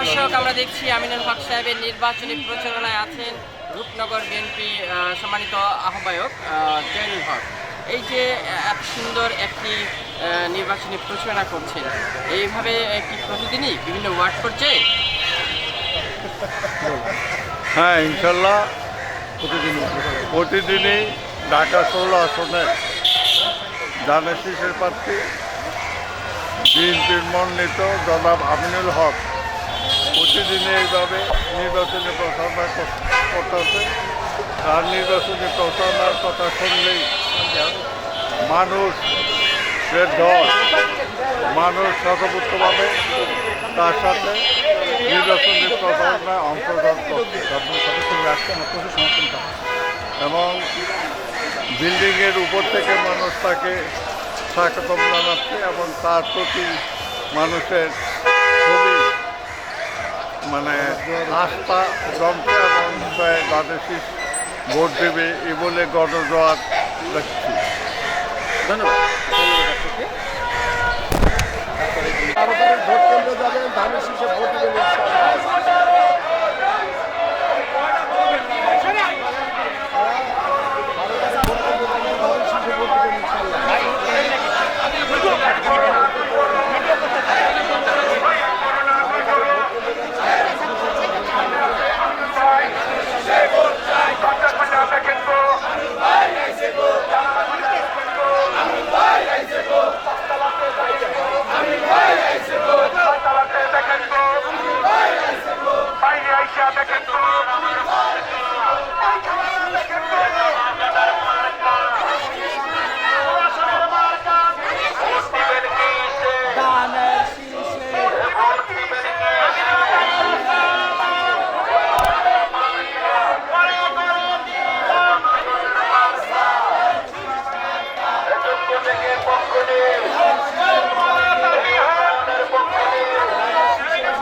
দর্শক, আমরা দেখছি আমিনুল হক সাহেবের নির্বাচনী প্রচারণায় আছেন রূপনগর বিএনপি সম্মানিত আহ্বায়ক জয়নুল হক। এই যে এত সুন্দর একটি নির্বাচনী প্রচারণা করছেন, এইভাবে কি প্রতিদিনই বিভিন্ন ওয়ার্ড পর্যায়ে? হ্যাঁ, ইনশাল্লাহ প্রতিদিনই ঢাকা 16 আসনের জানে শীষের প্রার্থী বিএনপির মনোনীত জনাব আমিনুল হক প্রতিদিনই এইভাবে নির্বাচনী প্রচারণা করতেছে। তার নির্বাচনী প্রচারণার কথা শুনলেই মানুষের দল মানুষ স্বতঃস্ফূর্তভাবে তার সাথে নির্বাচনী প্রচারণায় অংশগ্রহণ করছে এবং বিল্ডিংয়ের উপর থেকে মানুষ তাকে স্বাগতম জানাচ্ছে এবং তার প্রতি মানুষের খুবই আস্থা জমছে এবং বাংলাদেশি ভোট দেবে এ বলে গণজোয়ার দেখছি। ধন্যবাদ।